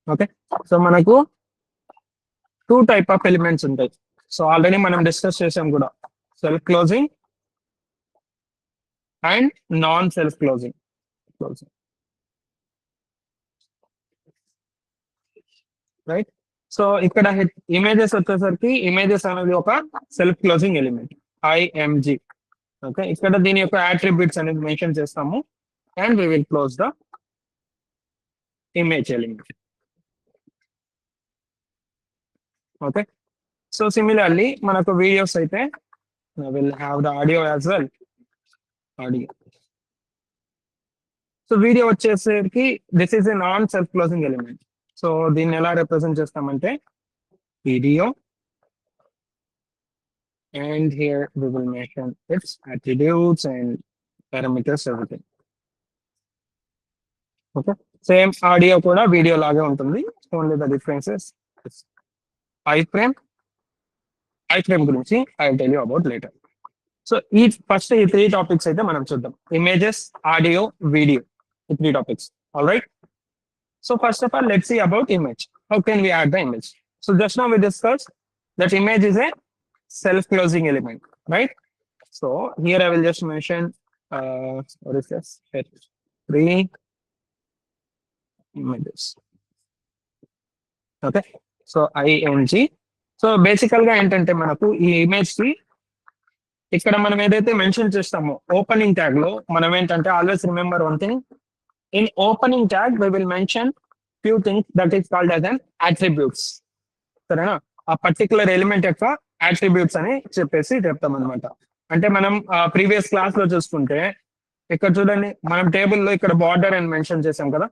Okay, so మనకు two type of elements ఉంటాయి. So already మనం డిస్కస్ చేసాం కూడా, self closing and non self closing. Right. So ఇక్కడ ఇమేజెస్ వచ్చేసరికి ఇమేజెస్ అనేది ఒక self closing element, IMG. Okay, ఇక్కడ దీని యొక్క అట్రిబ్యూట్స్ అనేది మెన్షన్ చేస్తాము and we will close the image element. Okay, so similarly మనకు వీడియోస్ అయితే will have the audio as well. Audio, so video వచ్చేసరికి this is a non self closing element. So దీన్ని ఎలా రిప్రజెంట్ చేస్తామంటే video, and here we will mention its attributes and parameters, everything. Okay, same audio కూడా video లాగే ఉంటుంది, only the differences I frame గురించి I will tell you about later. So ఈ first ఈ three topics అయితే మనం చూద్దాం, ఇమేజెస్, ఆడియో, వీడియో, ఈ three topics. All right. So first of all let's see about image. How can we add the image? So just now we discuss that image is a self-closing element, right? So here I will just mention what is this? Three images. Okay, so IMG. So బేసికల్ గా ఏంటంటే మనకు ఈ image కి ఇక్కడ మనం ఏదైతే mention చేస్తామో ఓపెనింగ్ ట్యాగ్ లో, మనం ఏంటంటే always remember one thing, in opening tag we will mention few things that is called as an attributes. సరేనా? ఆ పర్టికులర్ ఎలిమెంట్ యొక్క అట్రిబ్యూట్స్ అని చెప్పేసి చెప్తాం అనమాట. అంటే మనం ప్రీవియస్ క్లాస్ లో చూసుకుంటే ఇక్కడ చూడండి, మనం టేబుల్లో ఇక్కడ బార్డర్ అని మెన్షన్ చేసాం కదా.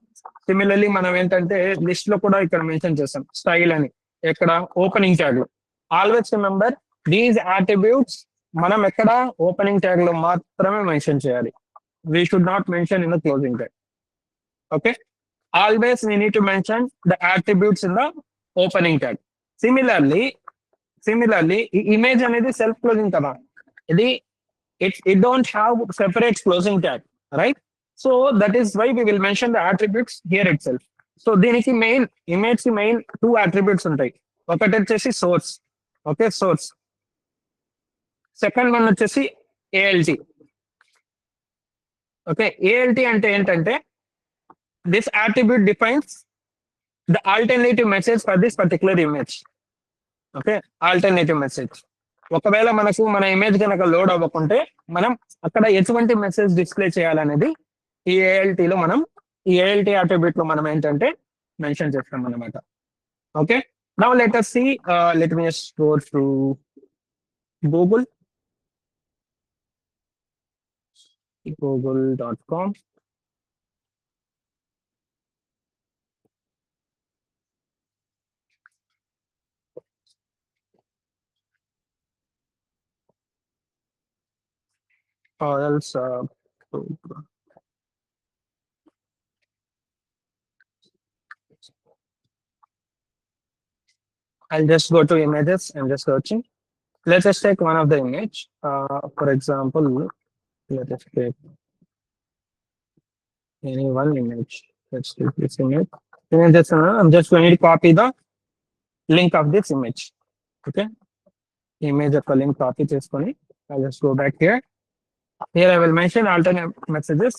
సిమిలర్లీ మనం ఏంటంటే లిస్ట్ లో కూడా ఇక్కడ మెన్షన్ చేస్తాం స్టైల్ అని, ఇక్కడ ఓపెనింగ్ ట్యాగ్ లో. ఆల్వేస్ రిమెంబర్ దీస్ అట్రిబ్యూట్స్ మనం ఎక్కడ ఓపెనింగ్ ట్యాగ్ లో మాత్రమే మెన్షన్ చేయాలి. We should not mention in the closing tag. Okay, always we need to mention the attributes in the opening tag. Similarly ఈ image అనేది self closing కదా, ఇది it don't have separate closing tag, right? So that is why we will mention the attributes here itself. So దీనికి main image కి main two attributes ఉంటాయి. ఒకటి వచ్చేసి source. Okay, source. Second one వచ్చేసి ALT. Okay, ALT అంటే ఏంటంటే this attribute defines the alternative message for this particular image. Okay, alternative message. ఒకవేళ మనకు మన ఇమేజ్ కనుక లోడ్ అవ్వకుంటే మనం అక్కడ ఎటువంటి మెసేజ్ డిస్ప్లే చేయాలనేది ఈ ఏఎల్టీలో మనం, ఈ ఏఎల్టీ అట్రిబ్యూట్ లో మనం ఏంటంటే మెన్షన్ చేస్తాం అన్నమాట. Okay, now let us see, let me just go to google.com. or else I'll just go to images and just searching. Let us take one of the image. For example, let us take any one image. Let's take this image. I'm just going to copy the link of this image. Okay, image of the link copy this one. I'll just go back here. Here I will mention alternate messages.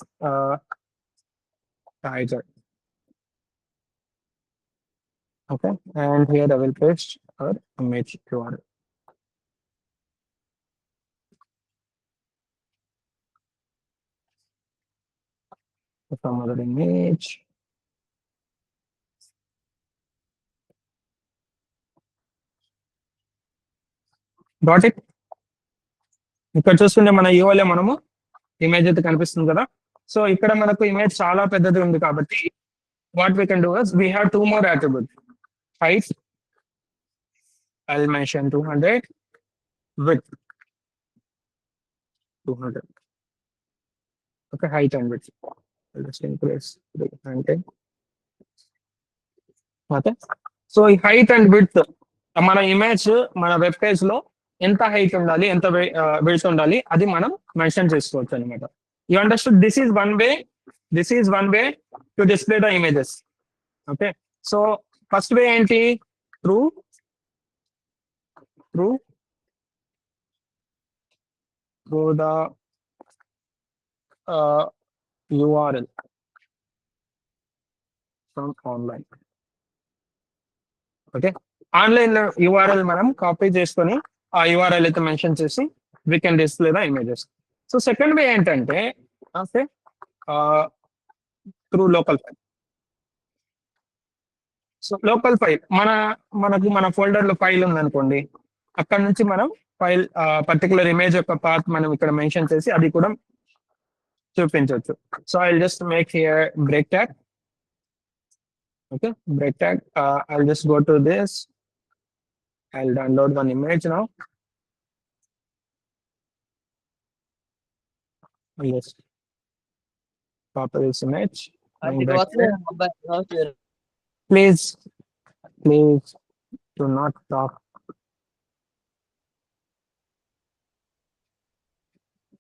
Tiger. Okay, and here I will paste our image URL. Some other image. Got it? ఇక్కడ చూస్తుంటే మన URL మనము image అయితే కనిపిస్తుంది కదా. So ఇక్కడ మనకు image చాలా పెద్దది ఉంది కాబట్టి what we can do is we have two more attributes. Height, I'll mention 200, width 200. Okay, height and width. I'll just increase 300. Okay, so ఈ హైట్ అండ్ విడ్త్ మన ఇమేజ్ మన వెబ్ పేజ్ లో ఎంత హైట్ ఉండాలి, ఎంత విడ్త్ ఉండాలి, అది మనం మెన్షన్ చేసుకోవచ్చు అనమాట. You understood? This is one way to display the images. Okay, so first way ఏంటి, through the URL from online. Okay, online లో URL మనం కాపీ చేసుకొని ఆ URL అయితే మెన్షన్ చేసి we can display the images. So second way ఏంటంటే okay through local file. So local file మన folder లో ఫైల్ ఉందనుకోండి, అక్కడ నుంచి మనం ఫైల్ పర్టికులర్ ఇమేజ్ యొక్క పాత్ మనం ఇక్కడ మెన్షన్ చేసి అది కూడా చూపించవచ్చు. So I just make here break tag. Okay, break tag. I'll just go to this. I'll download one image now. I'll just copy this image. Please do not talk.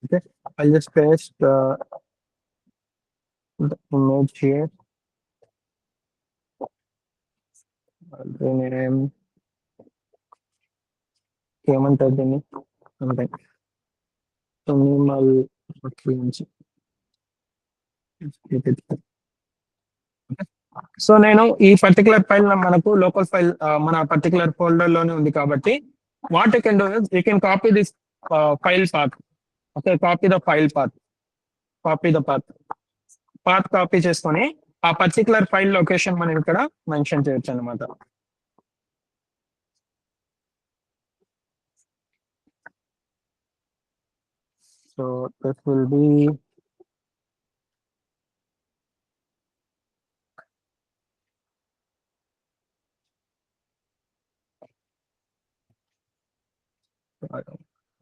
Okay, I'll just paste the image here. I'll rename ఏమంటుంది something minimal frequency. So నేను ఈ particular file మనకు local file మన particular folder లోనే ఉంది కాబట్టి what you can do is you can copy this file path. Okay, copy the file path, path copy చేసుకొని ఆ పర్టికులర్ ఫైల్ లొకేషన్ మనం ఇక్కడ మెన్షన్ చేయొచ్చు అనమాట. So this will be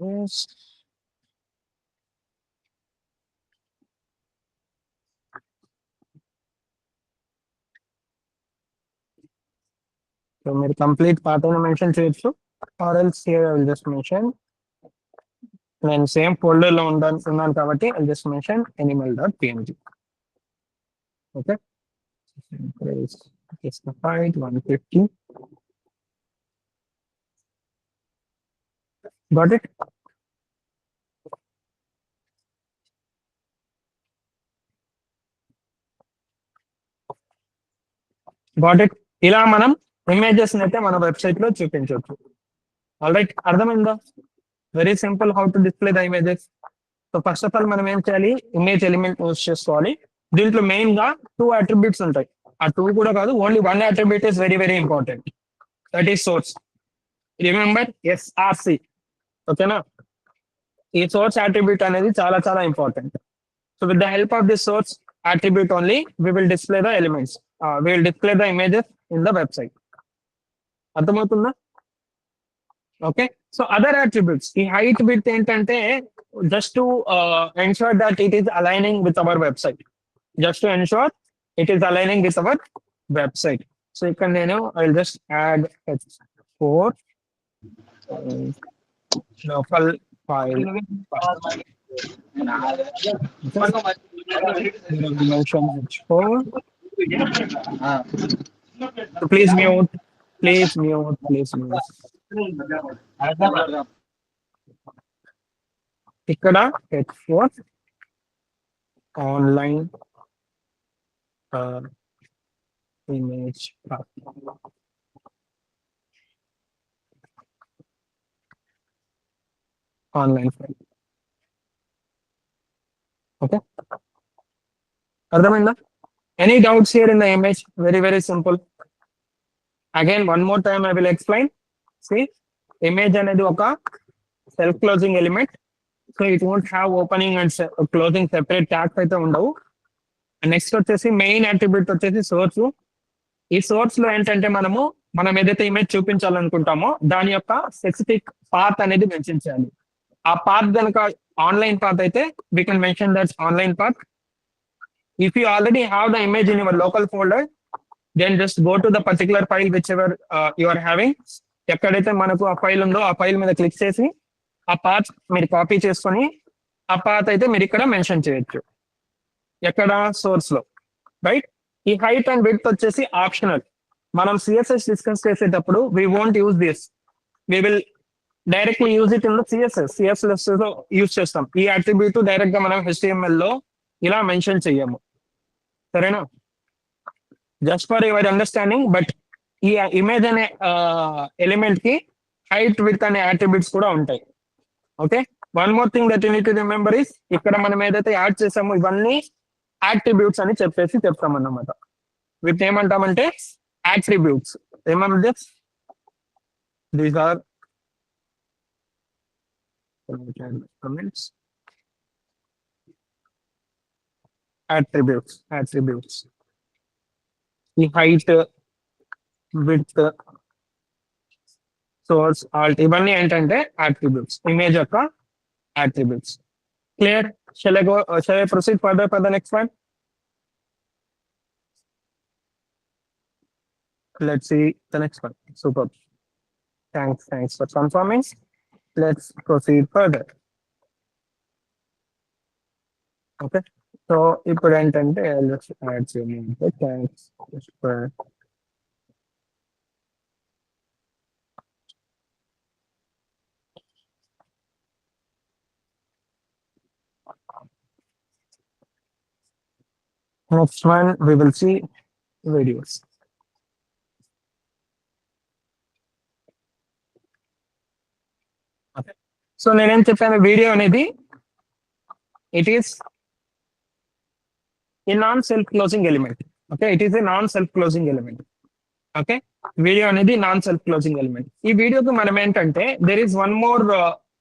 yes. So మీరు కంప్లీట్ పాత్ అయినా మెన్షన్ చేయొచ్చు, or else here I will just mention నేను సేమ్ ఫోల్డర్ లో ఉన్నాను కాబట్టి I just mention animal.png. Okay, specified 150. Got it? Got it? ఇలా మనం ఇమేజెస్ అయితే మన వెబ్సైట్ లో చూపించవచ్చు. ఆల్ రైట్, అర్థమైందా? Very simple how to display the images. So first of all మనం ఏం చేయాలి, ఇమేజ్ ఎలిమెంట్ యూజ్ చేసుకోవాలి. దీంట్లో మెయిన్ గా 2 అట్రిబ్యూట్స్ ఉంటాయి. ఆ 2 కూడా కాదు, only 1 attribute is very very important, that is source. Remember SRC. ఓకేనా, ఈ సోర్స్ అట్రిబ్యూట్ అనేది చాలా చాలా important. So with the help of this source attribute only we will display the elements, we will display the images in the website. అర్థమవుతుందా? Okay, so other attributes ఈ height width ఏంటంటే just to ensure that it is aligning with our website, website. So ఇక్కడ నేను I will just add H4 local file mention H4. So please mute. ఇక్కడ H4 online image online file. Okay, అర్థమైందా? Any doubts here in the image? Very very simple. Again one more time I will explain. See, image అనేది ఒక self closing element. So it won't have opening and closing separate tags అయితే ఉండవు. Next వచ్చేసి main attribute వచ్చేసి source. ఈ source లో ఏంటంటే మనం ఏదైతే ఇమేజ్ చూపించాలనుకుంటామో దాని యొక్క స్పెసిఫిక్ పాత్ అనేది మెన్షన్ చేయాలి. ఆ పాత్ కనుక ఆన్లైన్ పాత్ అయితే we can mention that online path. If you already have the image in your local folder, then just go to the particular file whichever you are having. ఎక్కడైతే మనకు ఆ file ఉందో ఆ file మీద click చేసి ఆ path మీరు copy చేసుకొని ఆ పాత్ అయితే మీరు ఇక్కడ మెన్షన్ చేయొచ్చు, ఎక్కడ సోర్స్ లో. రైట్, ఈ హైట్ అండ్ విడ్త్ వచ్చేసి ఆప్షనల్. మనం సిఎస్ఎస్ డిస్కస్ చేసేటప్పుడు we won't use this, we will directly use it in the CSS లో యూజ్ చేస్తాం. ఈ అట్రిబ్యూట్ డైరెక్ట్ గా మనం HTML లో ఇలా మెన్షన్ చెయ్యము, సరేనా? Just for your understanding. But ఈ ఇమేజ్ అనే ఎలిమెంట్ కి హైట్ విడ్త్ అనే అట్రిబ్యూట్స్ కూడా ఉంటాయి. Okay, one more thing that you need to remember is, ఇక్కడ మనం ఏదైతే యాడ్ చేసామో ఇవన్నీ అట్రిబ్యూట్స్ అని చెప్తాం అన్నమాట. వీటిని ఏమంటామంటే attributes. Remember this, these are comments, attributes. ఈ హైట్, విడ్త్, సోర్స్, ఆల్ట్ ఇవన్నీ ఏంటంటే అట్రిబ్యూట్స్, ఇమేజ్ యొక్క attributes. Clear? shall I proceed further for the next one? Let's see the next one. Super, thanks for confirming. Let's proceed further. Okay, so ఇప్పుడు ఏంటంటే let's add some thanks for next one. We will see videos. Okay, so నేనేం చెప్పాను, video అనేది it is a non-self-closing element. Okay, it is a non-self-closing element. Okay, video అనేది non self closing element. ఈ వీడియోకి మనం ఏంటంటే there is one more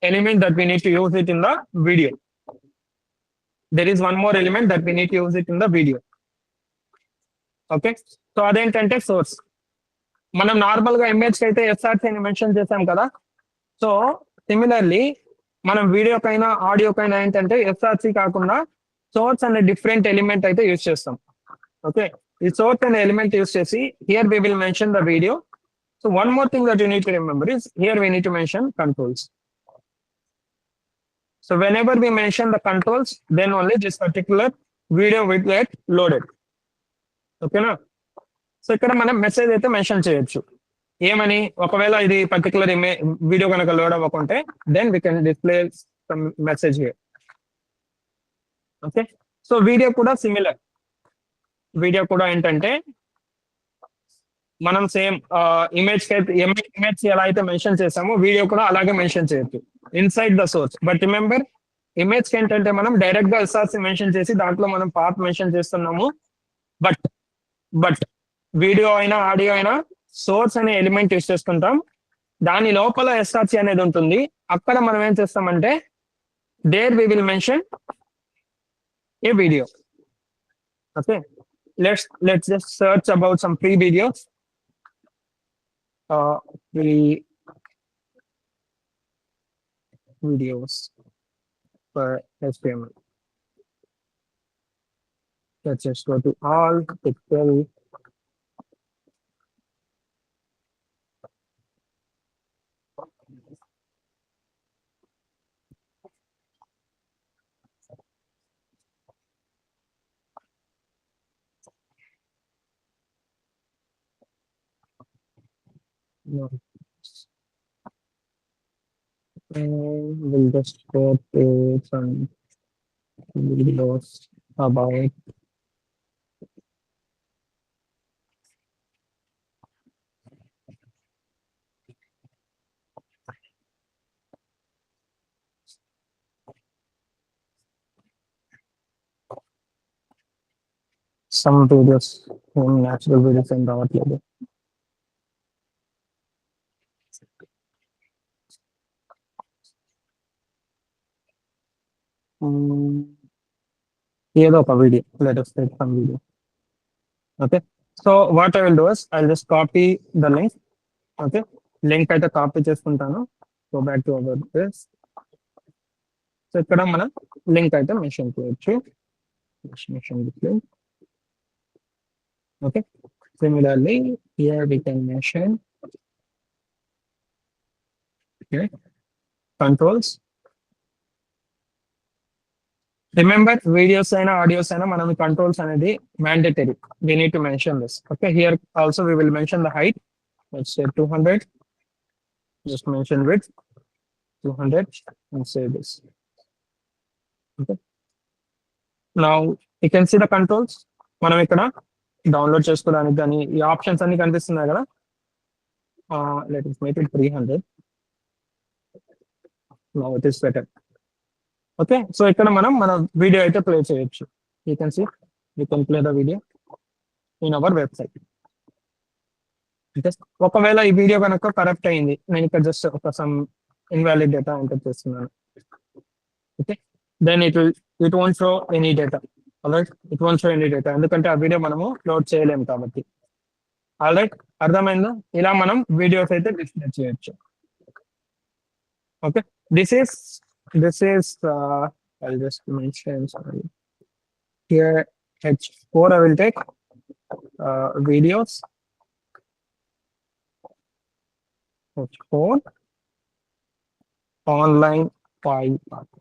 element that we need to use it in the video. There is one more element that we need to use it in the video. Okay, so అదేంటంటే source. మనం normal గా image కి అయితే SRC అని mention చేసాం కదా. So similarly మనం వీడియోకైనా ఆడియోకైనా ఏంటంటే ఎస్ఆర్సి కాకుండా సోర్స్ అనే డిఫరెంట్ ఎలిమెంట్ అయితే యూజ్ చేస్తాం. ఓకే, ఈ సోర్స్ అనే ఎలిమెంట్ యూజ్ చేసి here we will mention the video. So one more thing that you need to remember is here we need to mention controls. So whenever we mention the controls, then only this particular video will get loaded. ఓకేనా? So ఇక్కడ మనం message అయితే mention చేయొచ్చు. ఏమని? ఒకవేళ ఇది particular video కనుక load అవ్వకుంటే then we can display some message here. Okay, so video కూడా సిమిలర్. వీడియో కూడా ఏంటంటే మనం సేమ్ ఇమేజ్ ఎలా అయితే మెన్షన్ చేసామో వీడియో కూడా అలాగే మెన్షన్ చేయొచ్చు inside the source. But remember, image కి ఏంటంటే మనం డైరెక్ట్ గా ఎస్ఆర్సి మెన్షన్ చేసి దాంట్లో మనం పాత్ మెన్షన్ చేస్తున్నాము. బట్ వీడియో అయినా ఆడియో అయినా సోర్స్ అనే ఎలిమెంట్ యూస్ చేసుకుంటాం. దాని లోపల ఎస్ఆర్సి అనేది ఉంటుంది. అక్కడ మనం ఏం చేస్తామంటే there we will mention a video. Okay, let's just search about some free videos. Free videos for HTML. Let's just go to all pixel. No. We'll just go to some videos about some videos, natural videos and రావట్లేదు. ఏదో ఒక video, let us take some video. Okay, so what I will do is I'll just copy the link. Okay, link అయితే copy చేసుకుంటాను. Go back to our this. So ఇక్కడ మనం link అయితే mention చేయొచ్చు. Mention this link. Okay, similarly here we can mention controls, remember videos అయినా audios అయినా మనం controls అనేది mandatory. We need to mention this. Okay, here also we will mention the height. Let's say 200. Just mention width 200 and say this. Okay. Now you can see the controls. మనం ఇక్కడ download చేసుకోవడానికి కానీ ఈ options అన్ని కనిపిస్తున్నాయి కదా. Let us make it 300. Now it is better. Okay, so ఇక్కడ మనం మన వీడియో అయితే ప్లే చేయొచ్చు. You can see, you can play the video in our website. ఒకవేళ ఈ వీడియో కనుక కరెక్ట్ అయింది, నేను ఇక్కడ జస్ట్ ఒక సమ్ ఇన్వాలిడ్ డేటా ఎంటర్ చేస్తున్నాను. Okay, then it won't show any data. Alright, it won't show any data, ఎందుకంటే ఆ వీడియో మనము లోడ్ చేయలేము కాబట్టి. ఆల్రైట్, అర్థమైందా? ఇలా మనం వీడియోస్ అయితే డిస్ప్లే చేయొచ్చు. Okay, this is I'll just mention, sorry, here H4 I will take videos, H4 online file path.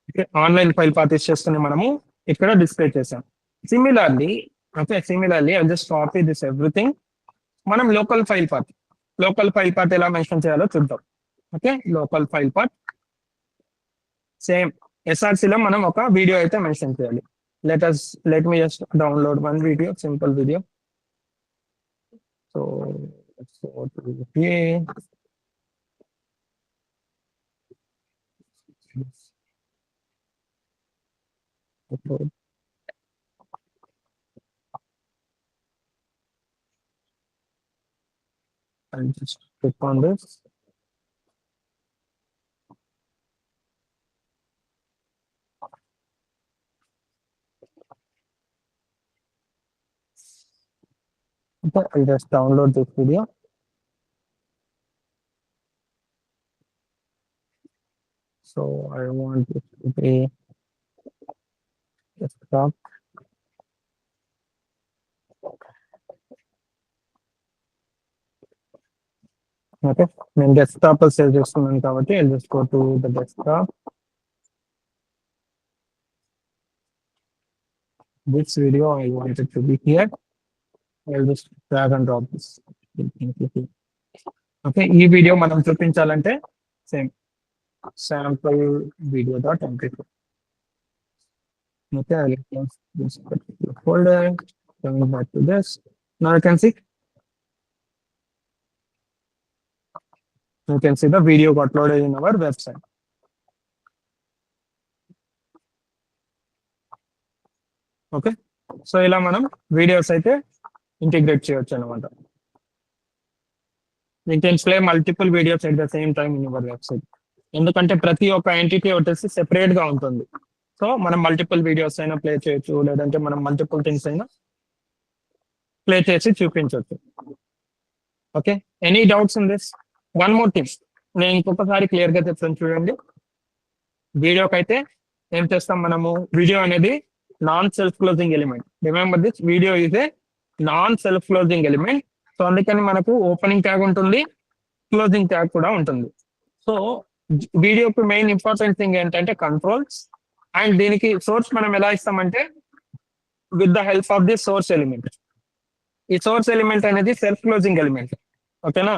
Okay, online file path ఇచ్చేస్తూనే మనము ఇక్కడ డిస్ప్లే చేసాం. Similarly, I'll just copy this everything. మనం local file path ఎలా mention చేయాలో చూద్దాం. Okay, local file path same ఎస్ఆర్సీలో మనం ఒక వీడియో అయితే మెన్షన్ చేయాలి. Let me just download one video, simple video. So I'll just click on this. Okay, I'll just download this video. So I want it to be desktop. Okay, నేను desktop save చేస్తున్నాను కాబట్టి I'll just go to the desktop. This video I want it to be here. I'll just drag and drop this. Okay, ఈ video మనం చూపించాలంటే same sample video.mp4. Okay, I'll close this particular folder, coming back to this. Now you can see the video got loaded in our website. Okay, so ఇలా మనం videos అయితే integrate చేయొచ్చు అనమాట. You can play multiple videos at the same time in your website. ఎందుకంటే ప్రతి ఒక్క entity వచ్చేసి separate గా ఉంటుంది. సో మనం మల్టిపుల్ వీడియోస్ అయినా ప్లే చేయొచ్చు, లేదంటే మనం మల్టిపుల్ థింగ్స్ అయినా ప్లే చేసి చూపించవచ్చు. Okay, any doubts in this? One more thing నేను ఇంకొకసారి క్లియర్ గా చెప్తాను చూడండి. వీడియోకి అయితే ఏం చేస్తాం మనము, వీడియో అనేది non self closing element. Remember this, video is a non self closing element. So అందుకని మనకు ఓపెనింగ్ ట్యాగ్ ఉంటుంది, క్లోజింగ్ ట్యాగ్ కూడా ఉంటుంది. సో వీడియోకి మెయిన్ ఇంపార్టెంట్ థింగ్ ఏంటంటే కంట్రోల్స్. అండ్ దీనికి సోర్స్ మనం ఎలా ఇస్తామంటే with the help of the source element. ఈ సోర్స్ ఎలిమెంట్ అనేది సెల్ఫ్ క్లోజింగ్ ఎలిమెంట్. ఓకేనా,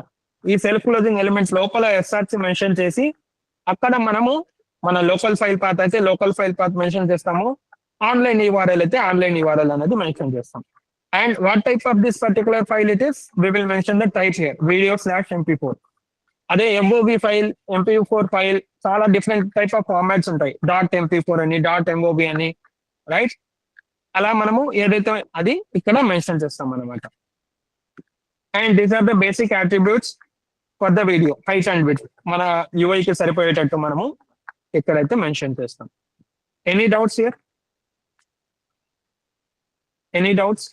ఈ సెల్ఫ్ క్లోజింగ్ ఎలిమెంట్స్ లోపల ఎస్ఆర్సి మెన్షన్ చేసి అక్కడ మనము మన లోకల్ ఫైల్ పాత్ అయితే లోకల్ ఫైల్ పాత్ మెన్షన్ చేస్తాము, ఆన్లైన్ URL అయితే ఆన్లైన్ URL అనేది మెన్షన్ చేస్తాం. And what type of this particular file it is, we will mention the type here, video/mp4. అదే MOV ఫైల్, MP4 ఫైల్, చాలా different type of formats ఉంటాయి. .mp4 అని, .mov అని, right? అలా మనము ఏదైతే అది ఇక్కడ మెన్షన్ చేస్తాం అనమాట. And these are the basic attributes for the video, height and width. మన యూఐకి సరిపోయేటట్టు మనము ఇక్కడైతే మెన్షన్ చేస్తాం. Any doubts here? Any doubts?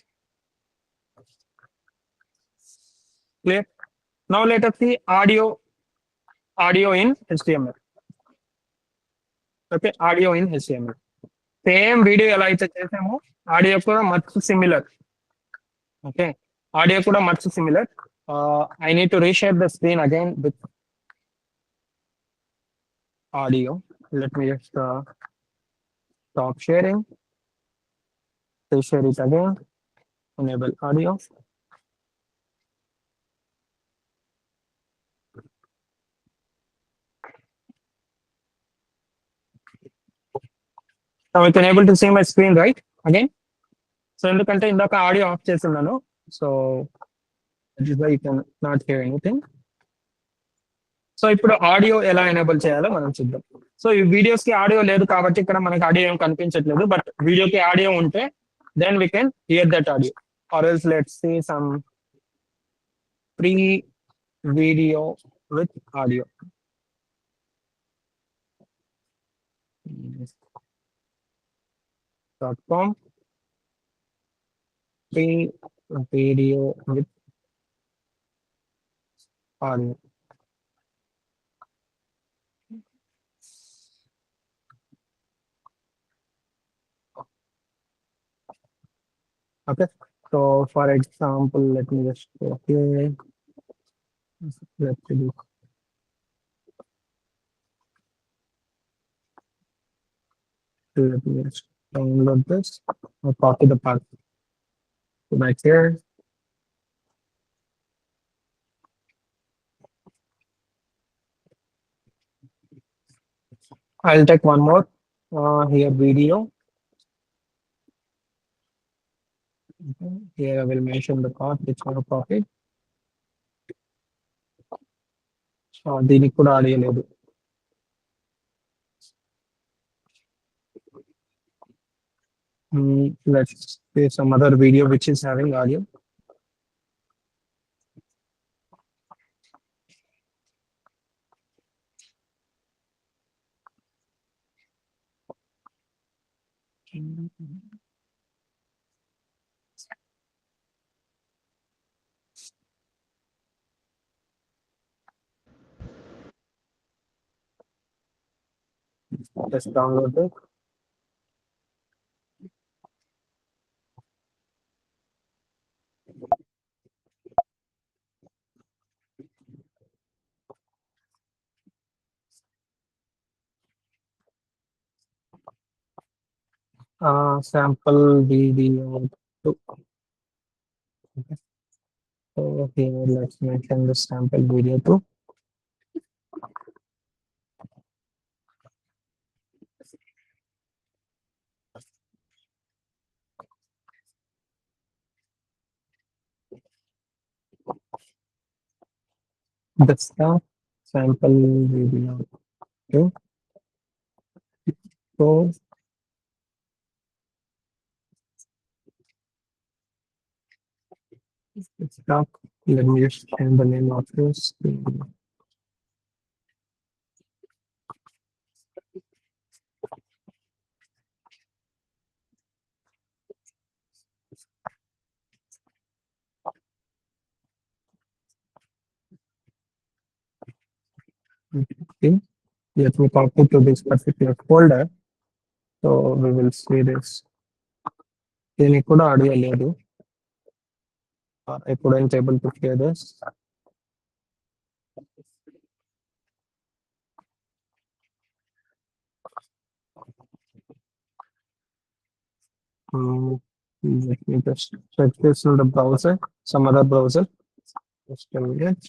Clear? Now let us see audio in HTML. Okay, audio in HTML. Same video ఎలా అయితే చేసామో audio కూడా మచ్ సిమిలర్. ఓకే, ఆడియో కూడా much similar. I need to reshare the screen again with audio. Let me just stop sharing, reshare it again, enable audio. Now you can able to see my screen, right? Again. So ఎందుకంటే ఇందాక audio of చేస్తున్నాను. So that is why you can not hear anything. So ఇప్పుడు audio ఎలా enable చేయాలో మనం చూద్దాం. So ఈ videos కి ఆడియో లేదు కాబట్టి ఇక్కడ మనకి ఆడియో ఏం కనిపించట్లేదు. బట్ వీడియోకి ఆడియో ఉంటే then we can hear that audio. Or else let's see some free video with audio. .com free video with audio. Okay. So for example, let me just go here. Let's do. Let me just download this or copy the path. So back here. I'll take one more here video. Okay. Here I will mention the path which I have copied. So దీనికి కూడా audio లేదు. Let's say some other video which is having audio. Just download it. Sample video 2. Okay. So here let's mention the sample video 2. That's the sample video 2. So it's stuck. Let me just change the name of this. Okay. Let me copy to this particular folder. So we will see this. దీనికి కూడా audio లేదు. I couldn't able to hear this. Let me just check this in the browser, some other browser. Just a minute.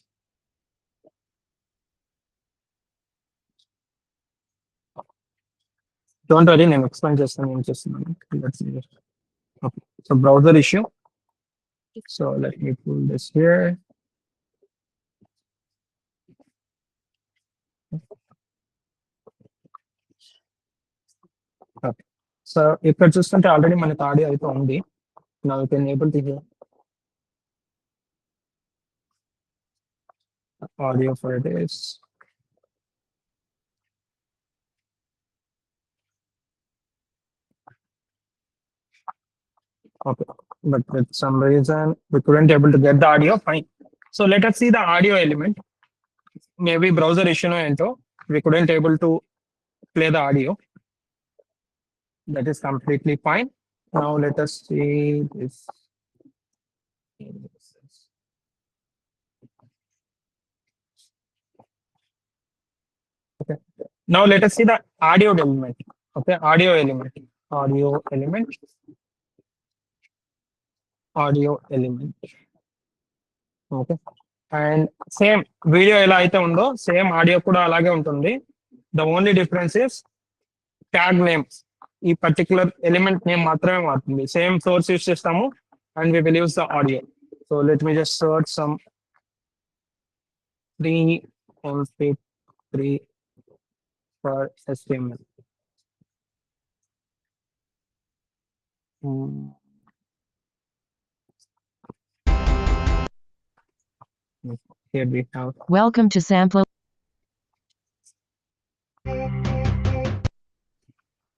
Don't worry, నేను explain చేస్తాను ఏం చేస్తున్నాను. Let's see. Okay. So browser issue. So let me pull this here. Okay. So ఇక్కడ చూస్తుంటే already మనకి audio అయితే ఉంది. Now you can able to hear audio for this. Okay, but with some reason we couldn't able to get the audio. Fine. So let us see the audio element. Maybe browser issue no ento. We couldn't able to play the audio. That is completely fine. Now let us see this. Okay. Now let us see the audio element. Okay, audio element, audio element, audio element. Okay. And same video ఎలా అయితే ఉందో same audio కూడా అలాగే ఉంటుంది. The only difference is tag name. ఈ particular element name మాత్రమే మారుతుంది. Same source use చేస్తాము and we will use the audio. So let me just search some 3 for HTML. Here we have. Welcome to Samplo.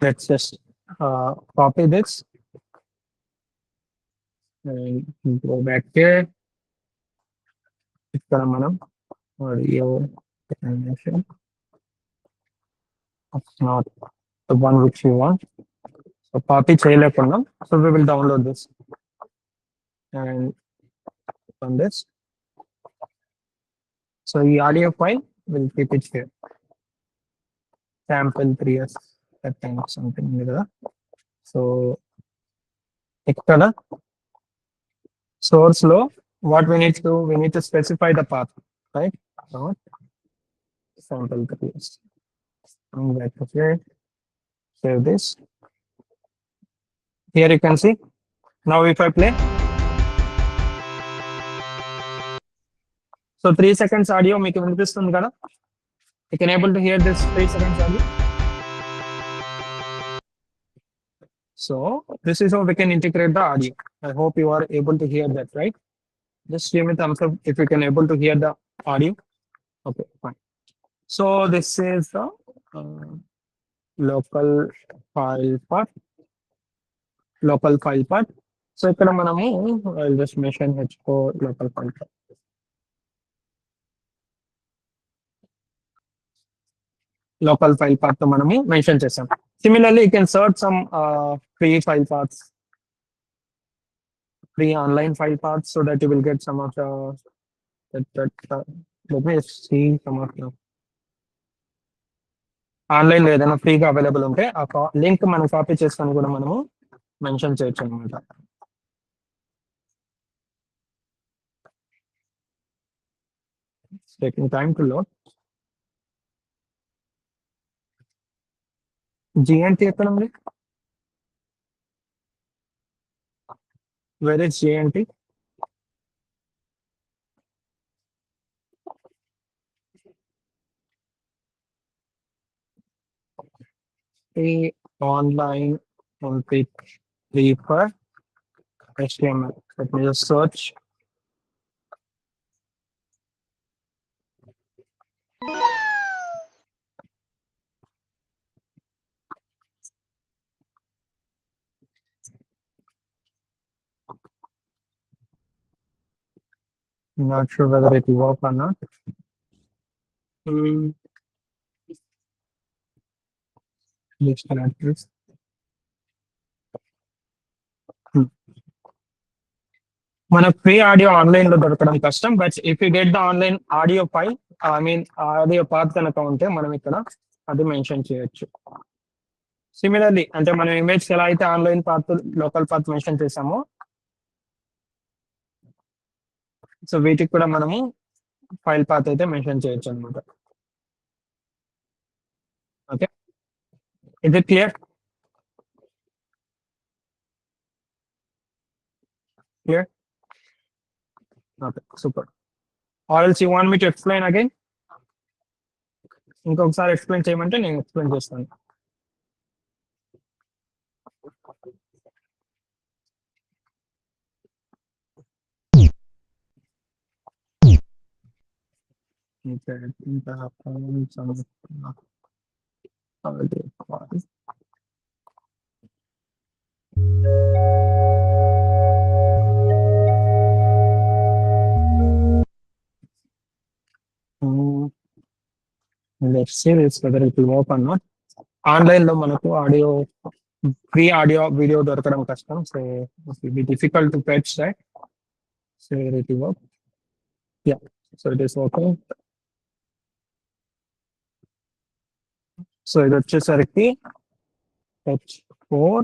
Let's just copy this and go back here. ఇక్కడ మనం audio animation. It's not the one which we want. So copy చేయలేకున్నాం. So we will download this and on this. So the audio file will keep it here. Sample 3s that kind of something like that. So ఇక్కడ source లో what we need to specify the path, right? So sample 3s. I'm back to here. Save this. Here you can see. Now if I play. So 3 seconds audio మీకు వినిపిస్తుంది కదా? You can able to hear this 3 seconds audio. So this is how we can integrate the audio. I hope you are able to hear that, right? Just give me thumbs up if you can able to hear the audio. Okay, fine. So this is the local file path. Local file path. So ఇక్కడ మనము I'll just mention HO local file path. Local file path తో మనము mention చేసాం. Similarly, you can search some free file paths, free online file paths, so that you will get some of the let me see some of the online లో ఏదైనా ఫ్రీగా available ఉంటే ఆ link మనం copy చేసుకొని కూడా మనము మెన్షన్ చేయొచ్చు అనమాట. Taking time to load. GNT ఎక్కడ ఉంది? Where is GNT? The online MP3 for HTML. Let me just search. Not sure whether it will work or not. Disconnect this. మనకు ఫ్రీ ఆడియో ఆన్లైన్ లో దొరకడం కష్టం. But if you get the online audio file, I mean audio path కనుక ఉంటే మనం ఇక్కడ అది mention చేయొచ్చు. సిమిలర్లీ అంటే మనం ఇమేజ్ ఎలా అయితే online path local path mention చేసామో, సో వీటికి కూడా మనము ఫైల్ పాత్ అయితే మెన్షన్ చేయొచ్చు అనమాట. Okay, is it clear? Clear? Okay, super. Or else you want me to explain again? ఇంకొకసారి ఎక్స్ప్లెయిన్ చేయమంటే నేను ఎక్స్ప్లెయిన్ చేస్తాను. Let's see this whether it will work or not. Online లో మనకు ఆడియో ఫ్రీ ఆడియో వీడియో దొరకడం కష్టం. So it will be difficult to fetch that. So it will work. Yeah, so it is working. So ఇది వచ్చేసరికి H4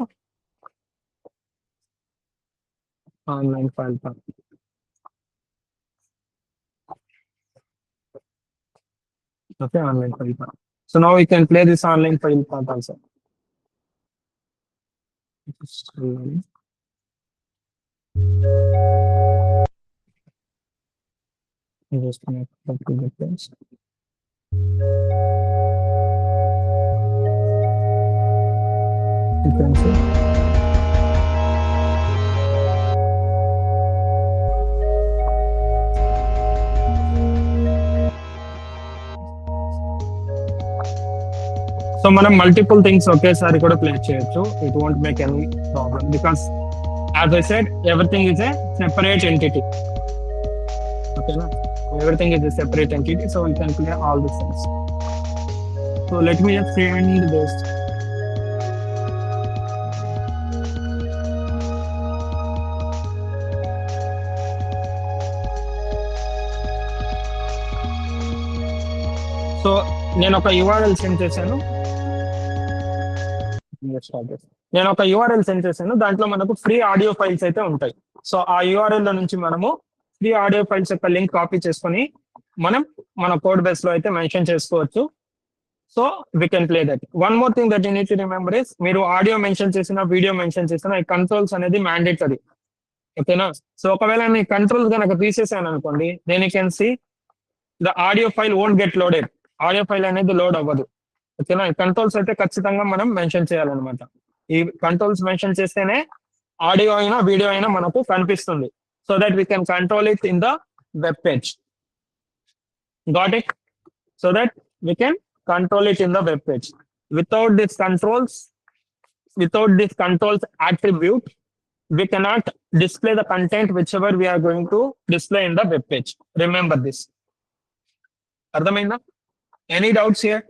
online file path. Okay, online file path. So now we can play this online file path also. Just connect that to the place. You can see. So మనం multiple things ఒకేసారి కూడా play చేయొచ్చు. It won't make any problem because as I said everything is a separate entity. ఓకేనా, everything is a separate entity, so you can play all this things. So let me just find this. So నేను ఒక URL send చేశాను. నేను ఒక URL send చేశాను, దాంట్లో మనకు free audio files అయితే ఉంటాయి. సో ఆ URL లో నుంచి మనము ఫ్రీ ఆడియో ఫైల్స్ యొక్క లింక్ కాపీ చేసుకొని మనం మన కోడ్ బేస్ లో అయితే మెన్షన్ చేసుకోవచ్చు. So we can play that. One more thing that you need to remember is, మీరు ఆడియో మెన్షన్ చేసిన, వీడియో మెన్షన్ చేసిన, ఈ కంట్రోల్స్ అనేది మ్యాండేటరీ. ఓకేనా, సో ఒకవేళ నేను కంట్రోల్స్ కనుక తీసేసాను అనుకోండి, then you can see the audio file won't get loaded. Audio file అనేది లోడ్ అవ్వదు. ఓకేనా, కంట్రోల్స్ అయితే ఖచ్చితంగా మనం మెన్షన్ చేయాలన్నమాట. ఈ కంట్రోల్స్ మెన్షన్ చేస్తేనే ఆడియో అయినా వీడియో అయినా మనకు కనిపిస్తుంది. So that we can control it in the web page. Got it? So that we can control it in the web page. Without this controls attribute, we cannot display the content whichever we are going to display in the web page. Remember this. Ardhamainda? Any doubts here?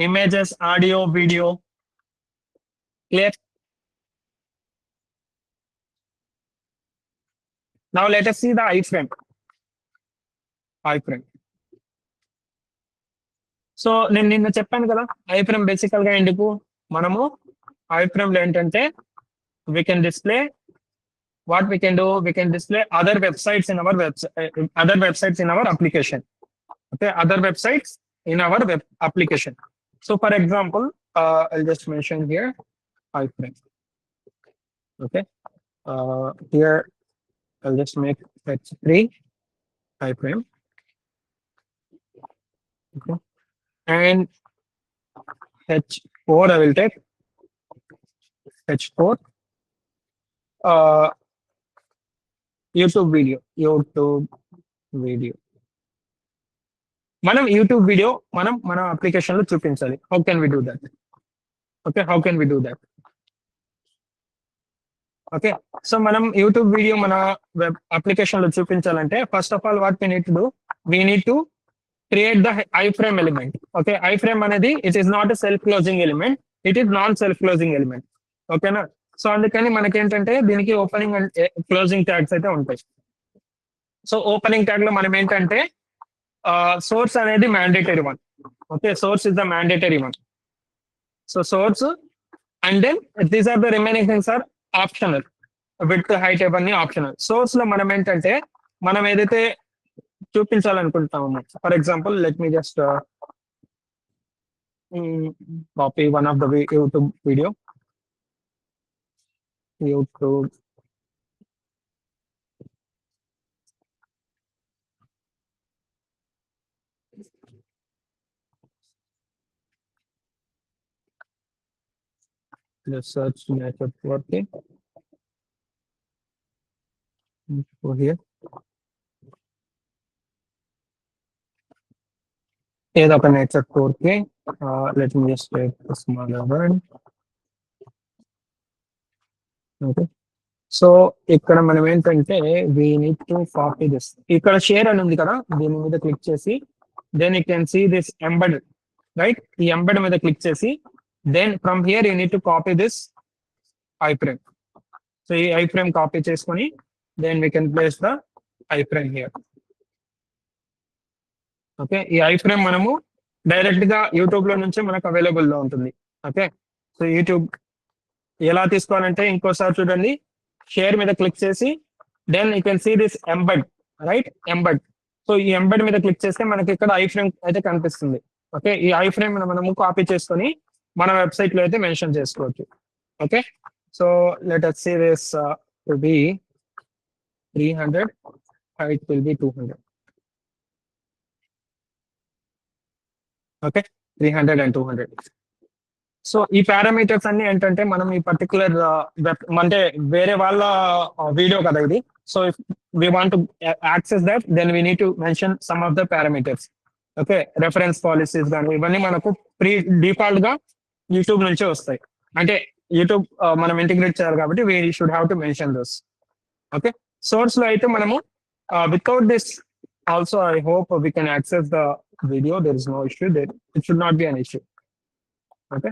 Images, audio, video. Clear? Now let us see the iframe. So నేను నిన్న చెప్పాను కదా, ఐఫ్రేమ్ బేసికల్ గా ఎందుకు మనము iframe లో ఏంటంటే we can display what we can do, we can display other websites in our application. Okay, other websites in our web application. So for example I'll just mention here iframe. Okay, here I'll just make H3 iframe. Okay, and H4 I will take H4 YouTube video. మనం YouTube video మన application లో చూపించాలి. How can we do that? Okay, so మనం YouTube video మన web application లో చూపించాలంటే first of all what we need to do, we need to create the iframe element. Okay, iframe అనేది it is not a self closing element, it is non self closing element. ఓకేనా, so అందుకని మనకి ఏంటంటే దీనికి opening and closing tags అయితే ఉంటాయి. So opening tag లో మనం ఏంటంటే సోర్స్ అనేది mandatory one. Okay, source is the mandatory one. So source and then these are the remaining things are optional. Width, height ఇవన్నీ ఆప్షనల్. సోర్స్ లో మనం ఏంటంటే మనం ఏదైతే చూపించాలనుకుంటాము, for example let me just copy one of the YouTube video. Let's search networking. Go here. ఏదో ఒక network 4K. Let me just take a smaller one. Okay. So ఇక్కడ మనం ఏంటంటే we need to copy this. ఇక్కడ share అని ఉంది కదా, దీని మీద క్లిక్ చేసి then you can see this embed, right? ఈ embed మీద క్లిక్ చేసి then from here you need to copy this iframe. So ఈ iframe కాపీ చేసుకొని then we can place the iframe here. Okay, ఈ ఐఫ్రేమ్ మనము డైరెక్ట్ గా YouTube లో నుంచి మనకు అవైలబుల్ లో ఉంటుంది. ఓకే, సో యూట్యూబ్ ఎలా తీసుకోవాలంటే ఇంకోసారి చూడండి, షేర్ మీద క్లిక్ చేసి then you can see this embed, right, embed. So ఈ ఎంబెడ్ మీద క్లిక్ చేస్తే మనకి ఇక్కడ ఐ ఫ్రేమ్ అయితే కనిపిస్తుంది. ఓకే, ఈ ఐ ఫ్రేమ్ మనము కాపీ చేసుకొని మన వెబ్సైట్ లో అయితే మెన్షన్ చేసుకోవచ్చు. Okay, so let us see this to be 300, it will be 200. Okay, 300 and 200. So ఈ పారామీటర్స్ అన్ని ఏంటంటే మనం ఈ పర్టికులర్ అంటే వేరే వాళ్ళ వీడియో కదా ఇది. So if we want to access that, then we need to mention some of the parameters. Okay, reference policies కానీ ఇవన్నీ మనకు ప్రీ డిఫాల్ట్ గా యూట్యూబ్ నుంచే వస్తాయి. అంటే యూట్యూబ్ మనం ఇంటిగ్రేట్ చేయాలి కాబట్టి we should have to mention those. Okay, source లో అయితే మనము without this also I hope we can access the video. There is no issue, it should not be an issue. Okay,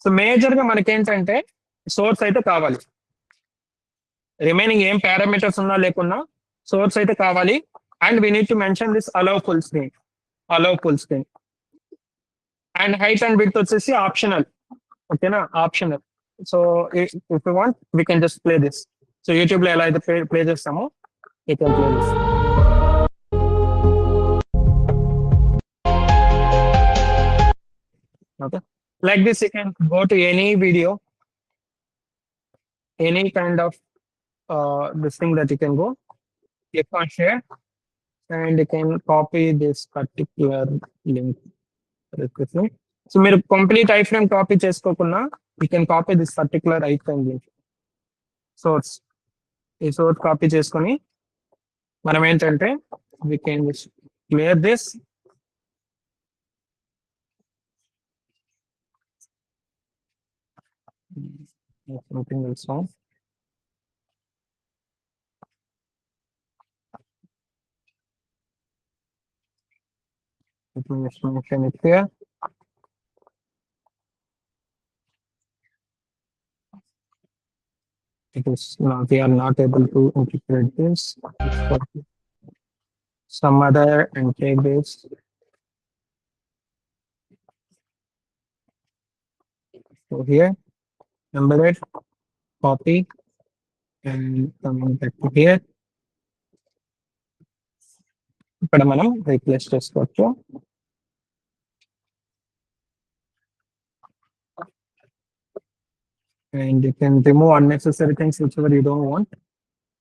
so major గా మనకేంటంటే source అయితే కావాలి. Remaining ఏం parameters ఉన్నా లేకున్నా సోర్స్ అయితే కావాలి. And we need to mention this allow full screen, allow full screen. And height and width వచ్చేసి ఆప్షనల్. ఓకేనా, optional. So if you want we can just play this. So YouTube లో ఎలా అయితే play చేస్తామో you can play this. Okay, like this you can go to any video, any kind of this thing that you can go, click on share, and you can copy this particular link. So మీరు complete I frame copy చేసుకోకుండా you can copy this particular I frame link. Source, ఈ source copy చేసుకొని మనం ఏంటంటే we can clear this. Something else wrong. Let me just mention it here. It is not, we are not able to integrate this. Some other and take this. So here, embedded, copy, and coming back to here. ఇక్కడ మనం replace చేసుకోవచ్చు. And you can remove unnecessary things whichever you don't want.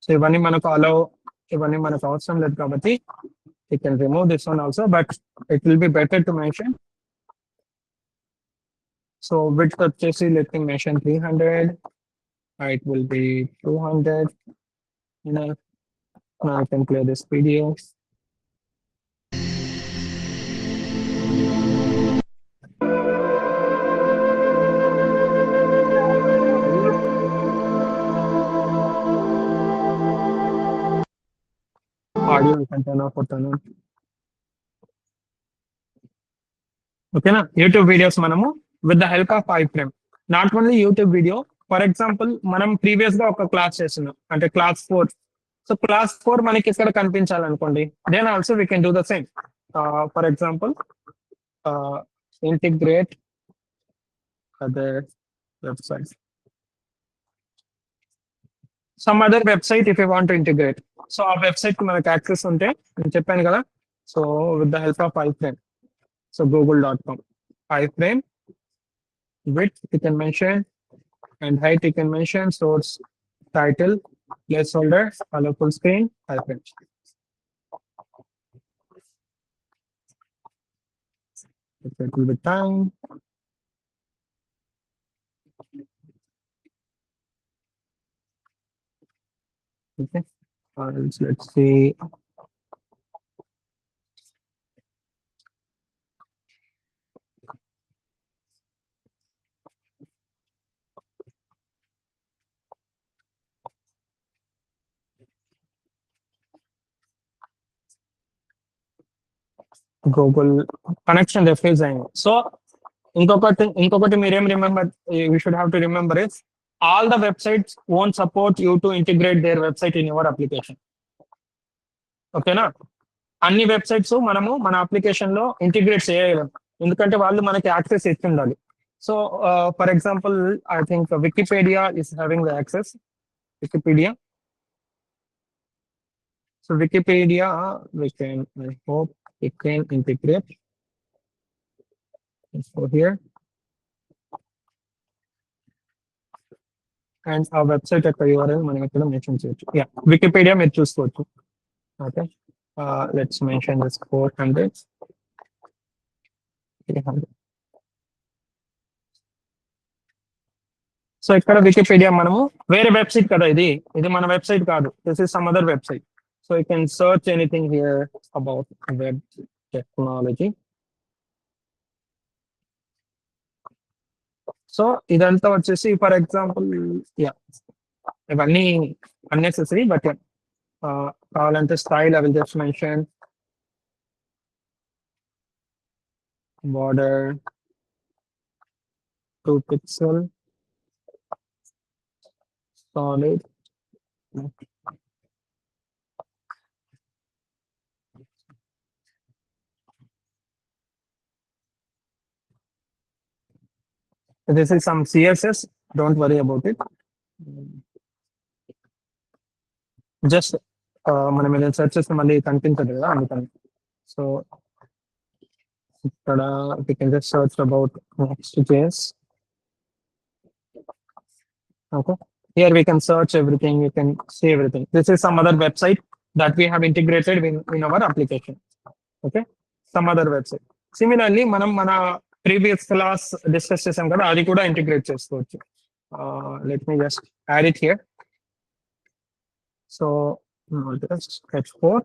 So ఇవన్నీ మనకు allow, ఇవన్నీ మనకు అవసరం లేదు కాబట్టి you can remove this one also, but it will be better to mention. So width వచ్చేసి let me mention 300, height will be 200. Now I can play this video. Audio you can turn off or turn on. ఓకేనా, YouTube videos మనము with the help of I frame, not only YouTube video. For example మనం previous గా ఒక class చేస్తున్నాం అంటే class 4. So class 4 మనకి ఇక్కడ కనిపించాలనుకోండి, then also we can do the same. For example integrate other website, some other website if you want to integrate. So ఆ website కి మనకు యాక్సెస్ ఉంటే నేను చెప్పాను కదా, so with the help of iframe. So google.com, iframe, width you can mention, and height you can mention, source, title, placeholder, allow full screen, iframe. It will be time. Okay, let's see. Google connection refuse అయింది. So ఇంకొకటి మీరేం remember, you should have to remember is all the websites won't support you to integrate there website in your application. ఓకేనా, అన్ని websites మనము మన application లో integrate చేయగలం. ఎందుకంటే వాళ్ళు మనకి యాక్సెస్ ఇచ్చి ఉండాలి. So for example I think Wikipedia is having the access. Wikipedia, so Wikipedia, I hope we can integrate. Let's go here. And our website యొక్క URL మనం ఇక్కడ మెన్షన్ చేయొచ్చు. Yeah, Wikipedia మీరు చూసుకోవచ్చు. Okay. Let's mention this 400. 300. So ఇక్కడ Wikipedia మనము వేరే website కదా, ఇది మన వెబ్సైట్ కాదు. This is some other website. So you can search anything hear about web technology. So ఇదంతా వచ్చేసి ఫర్ ఎగ్జాంపుల్ యా ఇవన్నీ అన్నెసెసరీ, బట్ కావాలంటే style I will just mention border 2 pixel solid. This is some CSS, don't worry about it. Just మనం ఏదైనా search చేస్తే మళ్ళీ కనిపించదు కదా, అందుకని. సో ఇక్కడ we can just search about Next.js. Okay, here we can search everything, we can see everything. This is some other website that we have integrated in our application. Okay, some other website. Similarly మనం మన previous class discuss చేసాం కదా, అది కూడా integrate చేసుకోవచ్చు. Let me just add it here. So just h4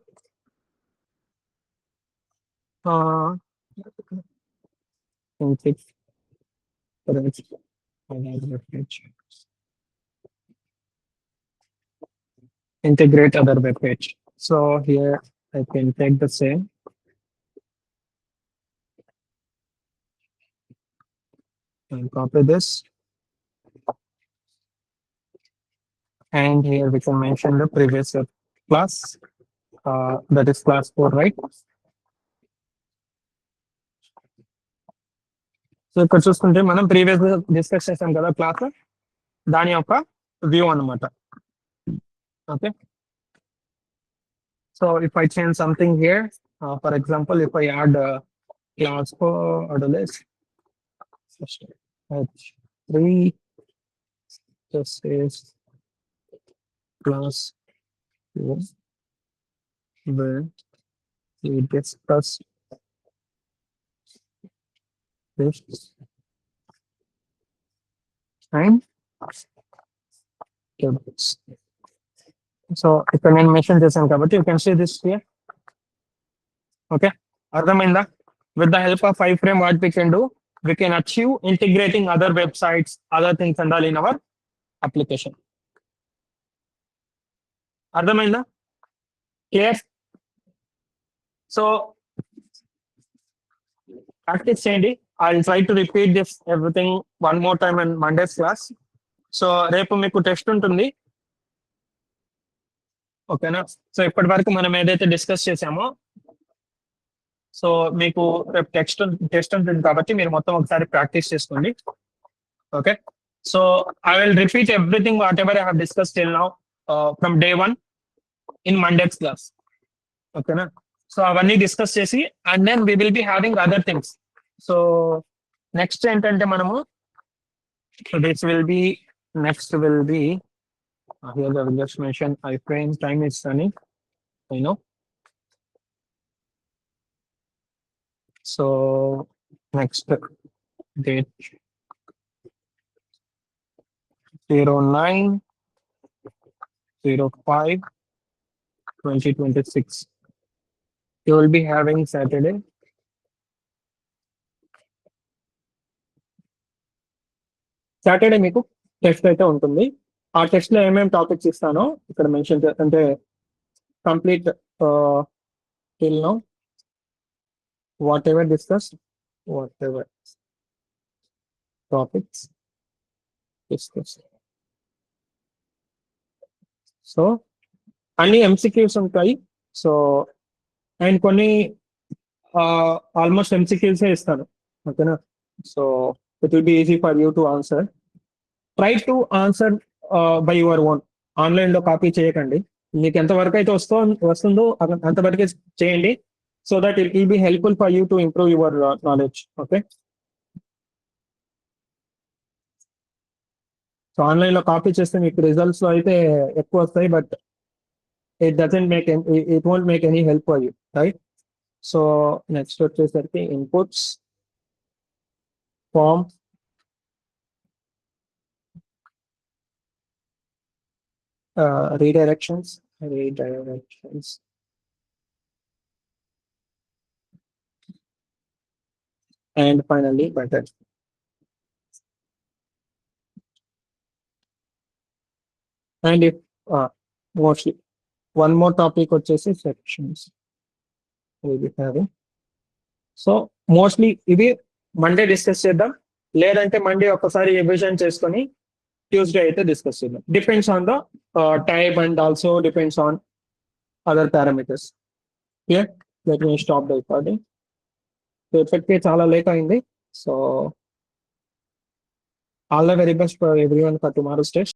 integrate other web page. So here I can take the same and copy this, and here we can mention the previous class, that is class 4, right? So ఇక్కడ చూసుకుంటే మనం previous discuss చేసాం కదా class, దాని యొక్క view అన్నమాట. Okay, so if I change something here, for example if I add class 4 list h3, this is class 4 where we discussed this and tables. So ఇక్కడ నేను మెన్షన్ చేశాను కాబట్టి you can see this here. Okay, అర్థమైందా? With the help of iframe what we can do, we can achieve integrating other websites, other things and all in our application. అర్థమైందా? Clear? So practice చేయండి. I'll try to repeat this everything one more time in Monday's class. So రేపు మీకు test ఉంటుంది, ఓకేనా? So ఇప్పటి వరకు మనం ఏదైతే డిస్కస్ చేసామో, సో మీకు రేపు టెస్ట్ ఉంటుంది కాబట్టి మీరు మొత్తం ఒకసారి ప్రాక్టీస్ చేసుకోండి. Okay, so I will repeat everything whatever I have discuss till now from day 1 in Monday's class. ఓకేనా? సో అవన్నీ డిస్కస్ చేసి and then we will be having other things. So next ఏంటంటే మనము, so this will be next will be here I will just mention iframe time is running, I know. So next date 09/05/2026. You will be having Saturday. Saturday మీకు test అయితే ఉంటుంది. ఆ test లో ఏమేమి topics ఇస్తానో ఇక్కడ mention అంటే complete till now what ever discuss, what ever topics discuss. So అన్ని MCQs ఉంటాయి. సో అండ్ కొన్ని ఆల్మోస్ట్ MCQs ఇస్తాను. ఓకేనా? So it will be easy for you to answer. Try to answer by your own. Online లో copy చేయకండి. మీకు ఎంత వరకు అయితే వస్తుందో అంతవరకే చేయండి. So that it will be helpful for you to improve your knowledge. Okay. So online లో కాపీ చేస్తే మీకు రిజల్ట్స్ అయితే ఎక్కువ వస్తాయి, but it won't make any help for you, right? So next వచ్చేసరికి inputs, form, redirections, and finally button. And if mostly one more topic వచ్చేసి sections we'll be having. So mostly ఇవి Monday discuss చేద్దాం, లేదంటే Monday ఒకసారి revision చేసుకొని Tuesday అయితే discuss చేద్దాం. Depends on the time and also depends on other parameters. Clear? Let me stop the recording. ఇప్పటికే చాలా లేట్ అయింది. So all the very best for everyone for tomorrow's test.